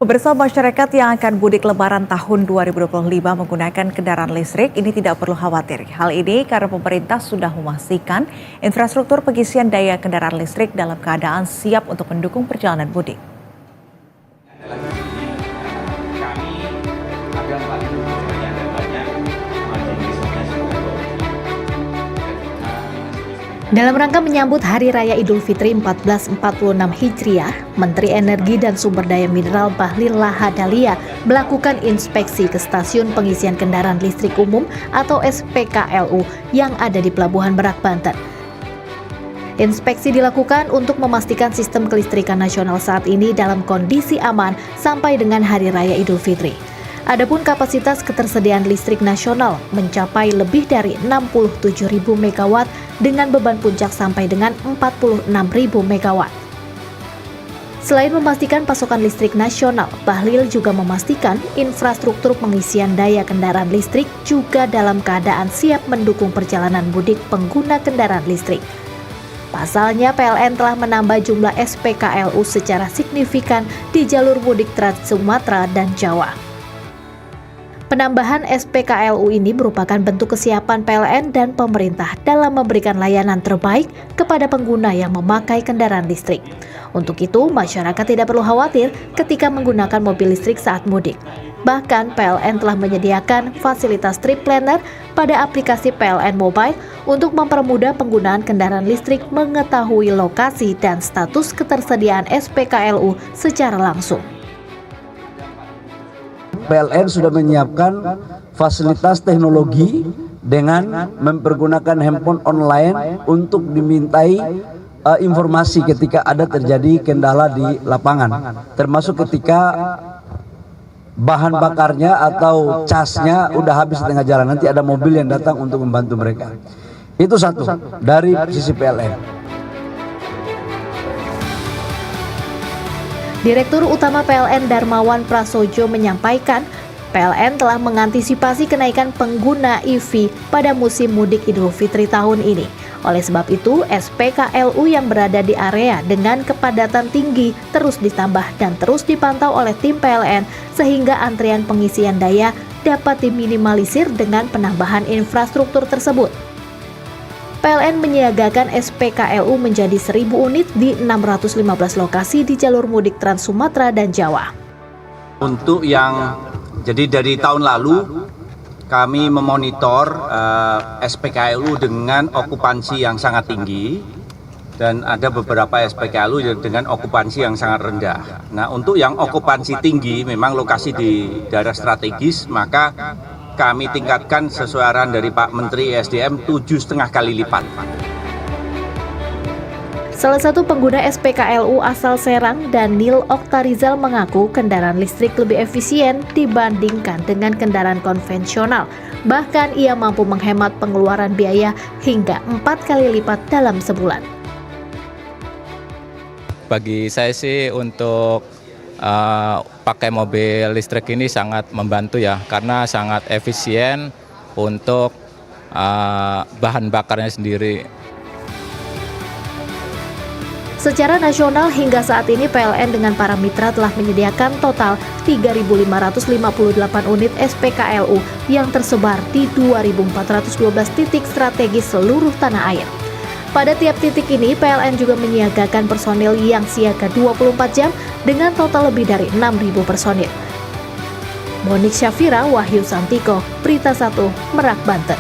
Pemirsa, masyarakat yang akan mudik lebaran tahun 2025 menggunakan kendaraan listrik ini tidak perlu khawatir. Hal ini karena pemerintah sudah memastikan infrastruktur pengisian daya kendaraan listrik dalam keadaan siap untuk mendukung perjalanan mudik. Dalam rangka menyambut Hari Raya Idul Fitri 1446 Hijriah, Menteri Energi dan Sumber Daya Mineral Bahlil Lahadalia melakukan inspeksi ke stasiun pengisian kendaraan listrik umum atau SPKLU yang ada di Pelabuhan Merak, Banten. Inspeksi dilakukan untuk memastikan sistem kelistrikan nasional saat ini dalam kondisi aman sampai dengan Hari Raya Idul Fitri. Adapun kapasitas ketersediaan listrik nasional mencapai lebih dari 67.000 MW dengan beban puncak sampai dengan 46.000 MW. Selain memastikan pasokan listrik nasional, Bahlil juga memastikan infrastruktur pengisian daya kendaraan listrik juga dalam keadaan siap mendukung perjalanan mudik pengguna kendaraan listrik. Pasalnya, PLN telah menambah jumlah SPKLU secara signifikan di jalur mudik Trans Sumatera dan Jawa. Penambahan SPKLU ini merupakan bentuk kesiapan PLN dan pemerintah dalam memberikan layanan terbaik kepada pengguna yang memakai kendaraan listrik. Untuk itu, masyarakat tidak perlu khawatir ketika menggunakan mobil listrik saat mudik. Bahkan, PLN telah menyediakan fasilitas trip planner pada aplikasi PLN Mobile untuk mempermudah penggunaan kendaraan listrik mengetahui lokasi dan status ketersediaan SPKLU secara langsung. PLN sudah menyiapkan fasilitas teknologi dengan mempergunakan handphone online untuk dimintai informasi ketika ada terjadi kendala di lapangan, termasuk ketika bahan bakarnya atau casnya udah habis di tengah jalan, nanti ada mobil yang datang untuk membantu mereka. Itu satu dari sisi PLN. Direktur Utama PLN Darmawan Prasojo menyampaikan, PLN telah mengantisipasi kenaikan pengguna EV pada musim mudik Idul Fitri tahun ini. Oleh sebab itu, SPKLU yang berada di area dengan kepadatan tinggi terus ditambah dan terus dipantau oleh tim PLN sehingga antrian pengisian daya dapat diminimalisir dengan penambahan infrastruktur tersebut. PLN menyiagakan SPKLU menjadi 1.000 unit di 615 lokasi di jalur mudik Trans Sumatera dan Jawa. Untuk jadi dari tahun lalu kami memonitor SPKLU dengan okupansi yang sangat tinggi dan ada beberapa SPKLU dengan okupansi yang sangat rendah. Nah, untuk yang okupansi tinggi memang lokasi di daerah strategis, maka kami tingkatkan sesuai arahan dari Pak Menteri ESDM 7,5 kali lipat. Salah satu pengguna SPKLU asal Serang, Daniel Oktarizal mengaku kendaraan listrik lebih efisien dibandingkan dengan kendaraan konvensional. Bahkan ia mampu menghemat pengeluaran biaya hingga 4 kali lipat dalam sebulan. Bagi saya sih untuk pakai mobil listrik ini sangat membantu ya, karena sangat efisien untuk bahan bakarnya sendiri. Secara nasional hingga saat ini PLN dengan para mitra telah menyediakan total 3.558 unit SPKLU yang tersebar di 2.412 titik strategis seluruh tanah air. Pada tiap titik ini, PLN juga menyiagakan personil yang siaga 24 jam dengan total lebih dari 6.000 personil. Monik Syafira, Wahyu Santiko, Berita 1, Merak, Banten.